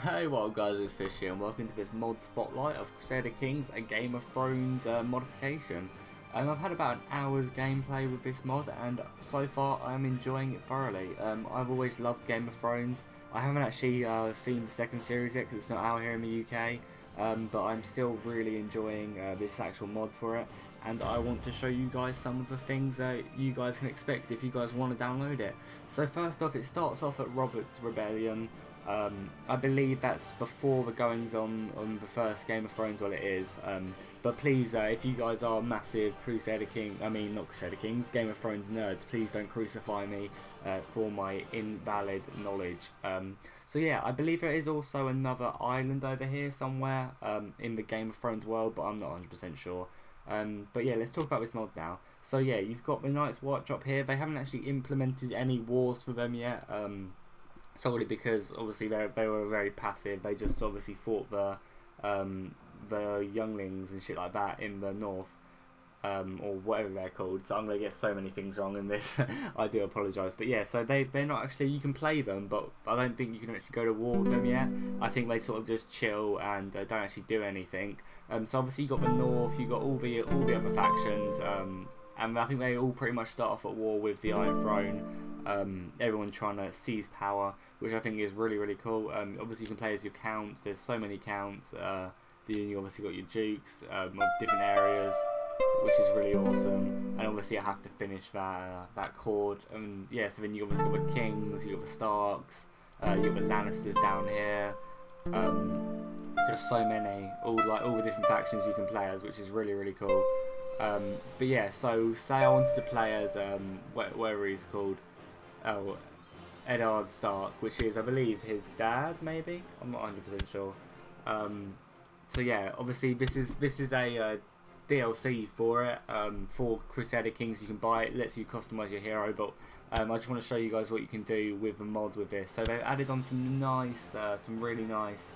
Hey, what up guys, it's Fish here and welcome to this mod spotlight of Crusader Kings, a Game of Thrones modification. I've had about an hour's gameplay with this mod and so far I'm enjoying it thoroughly. I've always loved Game of Thrones. I haven't actually seen the second series yet because it's not out here in the UK, but I'm still really enjoying this actual mod for it, and I want to show you guys some of the things that you guys can expect if you guys want to download it. So first off, it starts off at Robert's Rebellion. I believe that's before the goings on the first Game of Thrones, well it is, but please, if you guys are massive Crusader King, I mean not Crusader Kings, Game of Thrones nerds, please don't crucify me for my invalid knowledge. So yeah, I believe there is also another island over here somewhere in the Game of Thrones world, but I'm not 100% sure. But yeah, let's talk about this mod now. So yeah, you've got the Night's Watch up here. They haven't actually implemented any wars for them yet. Solely because obviously they were very passive. They just obviously fought the younglings and shit like that in the north, or whatever they're called. So I'm gonna get so many things wrong in this. I do apologise, but yeah. So they're not actually, you can play them, but I don't think you can actually go to war with them yet. I think they sort of just chill and don't actually do anything. So obviously you got the north, you got all the other factions, and I think they all pretty much start off at war with the Iron Throne. Everyone trying to seize power, which I think is really cool. Obviously you can play as your counts. There's so many counts. Then you obviously got your dukes of different areas, which is really awesome. And obviously I have to finish that chord. And yeah, so then you obviously got the kings, you got the Starks, you got the Lannisters down here. Just so many, all the different factions you can play as, which is really cool. But yeah, so say I wanted to play as whatever he's called. Oh, Eddard Stark, which is, I believe, his dad, maybe? I'm not 100% sure. So yeah, obviously this is a DLC for it, for Crusader Kings. You can buy it, lets you customize your hero, but I just want to show you guys what you can do with the mod with this. So they've added on some nice, some really nice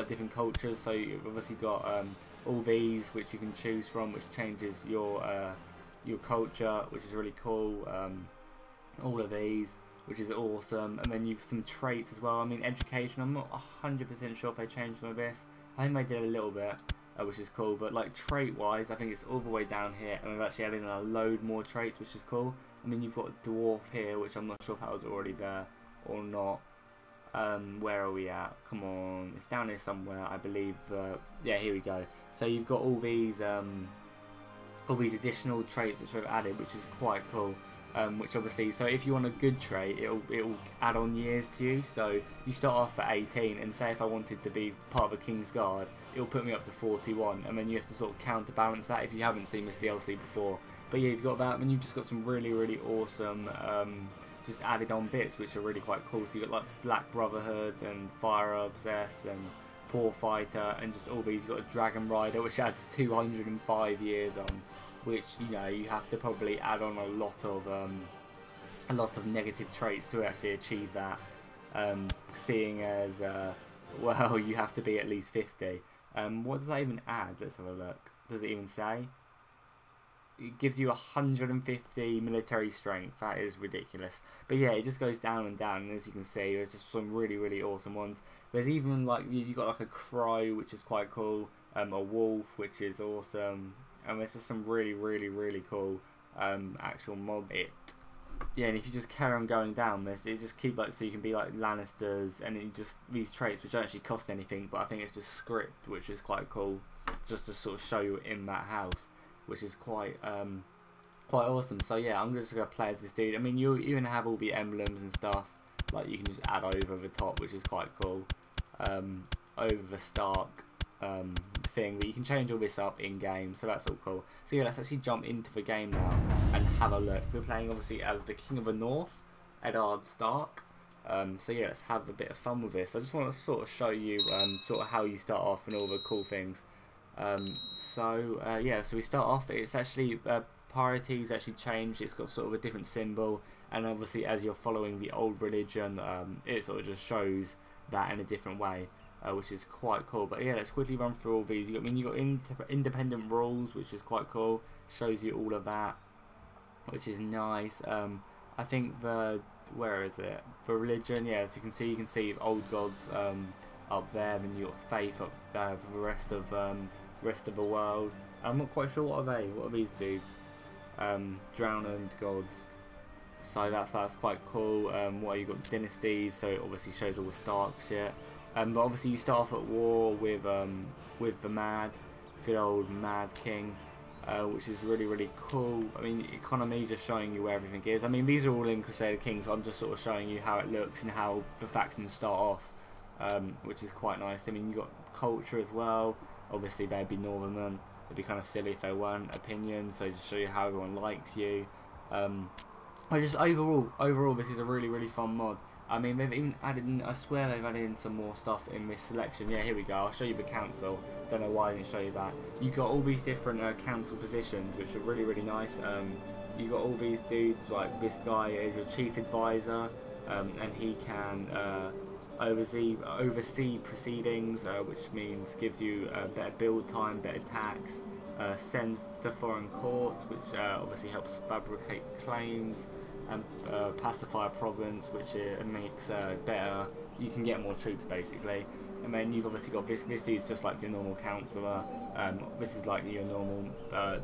different cultures. So you've obviously got all these, which you can choose from, which changes your culture, which is really cool. All of these, which is awesome, and then you've some traits as well. I mean, education, I'm not 100% sure if they changed some of this. I think they did a little bit, which is cool, but like trait wise, I think it's all the way down here, and we've actually added in a load more traits, which is cool. I mean, you've got dwarf here, which I'm not sure if that was already there or not. Where are we at? Come on, it's down here somewhere, I believe. Yeah, here we go. So you've got all these additional traits which we've added, which is quite cool. Which obviously, so if you want a good trait, it'll add on years to you. So you start off at 18, and say if I wanted to be part of a King's Guard, it'll put me up to 41, and then you have to sort of counterbalance that if you haven't seen this DLC before. But yeah, you've got that, and you've just got some really awesome just added on bits which are really quite cool. So you've got like Black Brotherhood and Fire Obsessed and Poor Fighter, and just all these. You've got a Dragon Rider, which adds 205 years on, which, you know, you have to probably add on a lot of negative traits to actually achieve that, seeing as well, you have to be at least 50. What does that even add? Let's have a look. Does it even say? It gives you 150 military strength. That is ridiculous. But yeah, it just goes down and down, and as you can see, there's just some really awesome ones. There's even like, you got like a crow, which is quite cool, a wolf, which is awesome. And there's just some really cool actual mod. Yeah, and if you just carry on going down this, it just keep like, so you can be like Lannisters, and it just, these traits which don't actually cost anything, but I think it's just script, which is quite cool, just to sort of show you in that house, which is quite awesome. So yeah, I'm just gonna play as this dude. I mean, you even have all the emblems and stuff, like you can just add over the top, which is quite cool, over the Stark thing, but you can change all this up in game, so that's all cool. So yeah, let's actually jump into the game now and have a look. We're playing obviously as the King of the North, Eddard Stark. So yeah, let's have a bit of fun with this. I just want to sort of show you sort of how you start off and all the cool things. Yeah, so we start off, it's actually priorities actually changed. It's got sort of a different symbol, and obviously as you're following the old religion, it sort of just shows that in a different way. Which is quite cool. But yeah, let's quickly run through all these. You got independent rules, which is quite cool. Shows you all of that, which is nice. I think the where is it? For religion, yeah. So you can see old gods up there, and you got faith up there for the rest of the world. I'm not quite sure what are they. What are these dudes? Drowned gods. So that's quite cool. What you got? Dynasties. So it obviously shows all the Stark shit. But obviously you start off at war with the good old Mad King, which is really cool. I mean, economy, just showing you where everything is. I mean, these are all in Crusader Kings, so I'm just sort of showing you how it looks and how the factions start off, which is quite nice. I mean, you got culture as well. Obviously, they'd be Northernmen. It'd be kind of silly if they weren't. Opinions, so just show you how everyone likes you. I just overall, this is a really fun mod. I mean, they've even added in, I swear they've added in some more stuff in this selection. Yeah, here we go. I'll show you the council. Don't know why I didn't show you that. You got all these different council positions, which are really nice. You got all these dudes, like this guy is your chief advisor, and he can oversee proceedings, which means gives you better build time, better tax, send to foreign courts, which obviously helps fabricate claims, and pacify a province, which makes better. You can get more troops basically. And then you've obviously got this dude's just like your normal councillor. This is like your normal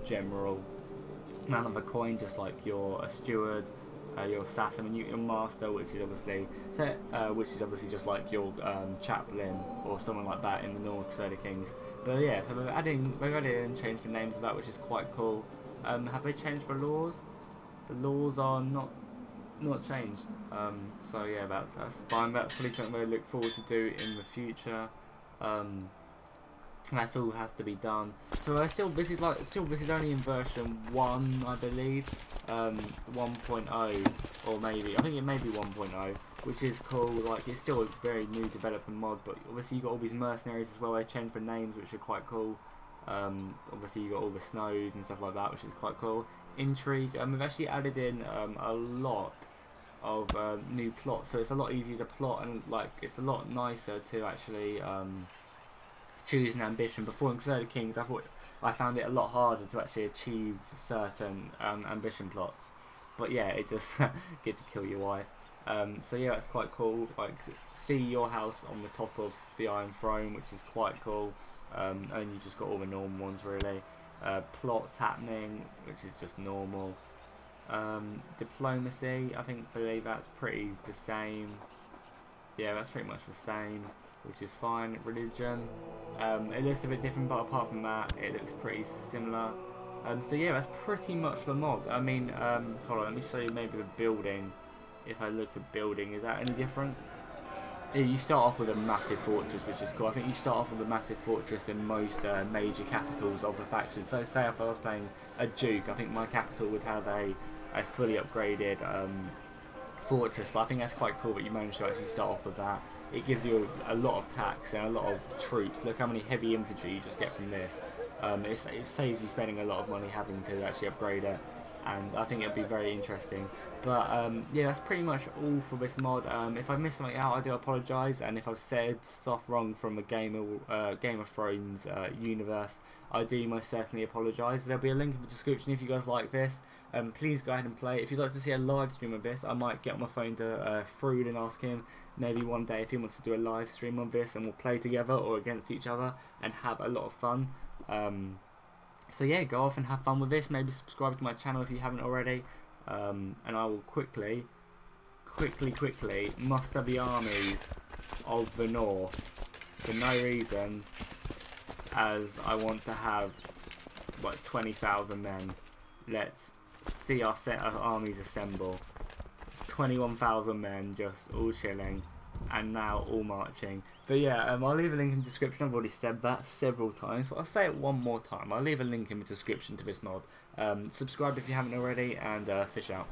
general. Man of the coin, just like your steward, your assassin and your master, which is obviously just like your chaplain or someone like that in the normal Crusader Kings. But yeah, they've added and changed the names of that, which is quite cool. Have they changed the laws? The laws are not changed. So yeah, that's fine. That's probably something we look forward to do in the future. That's all has to be done. So this is only in version 1, I believe, 1.0, or maybe I think it may be 1.0, which is cool. Like, it's still a very new developing mod, but obviously you got all these mercenaries as well. They changed the names, which are quite cool. Obviously you got all the snows and stuff like that, which is quite cool. Intrigue. We've actually added in a lot of new plots, so it's a lot easier to plot, and like it's a lot nicer to actually choose an ambition. Before in Crusader Kings, I found it a lot harder to actually achieve certain ambition plots. But yeah, it just get to kill your wife. So yeah, that's quite cool. Like, see your house on the top of the Iron Throne, which is quite cool. And you just got all the normal ones really. Plots happening, which is just normal. Diplomacy, believe that's pretty the same. Yeah, that's pretty much the same, which is fine. Religion, it looks a bit different, but apart from that, it looks pretty similar. So yeah, that's pretty much the mod. I mean, hold on, let me show you maybe the building. If I look at building, is that any different? Yeah, you start off with a massive fortress, which is cool. I think you start off with a massive fortress in most major capitals of the faction. So say if I was playing a duke, I think my capital would have a fully upgraded fortress, but I think that's quite cool that you managed to actually start off with that. It gives you a lot of tax and a lot of troops. Look how many heavy infantry you just get from this. It saves you spending a lot of money having to actually upgrade it, and I think it'll be very interesting. But yeah, that's pretty much all for this mod. If I missed something out, I do apologise, and if I've said stuff wrong from the Game of Thrones universe, I do most certainly apologise. There'll be a link in the description if you guys like this. Please go ahead and play. If you'd like to see a live stream of this, I might get on my phone to Frood and ask him maybe one day if he wants to do a live stream on this, and we'll play together or against each other and have a lot of fun. So yeah, go off and have fun with this. Maybe subscribe to my channel if you haven't already. And I will quickly muster the armies of the North for no reason, as I want to have what 20,000 men. Let's see our set of armies assemble. It's 21,000 men just all chilling, and now all marching. But yeah, I'll leave a link in the description. I've already said that several times, but I'll say it one more time. I'll leave a link in the description to this mod. Subscribe if you haven't already, and fish out.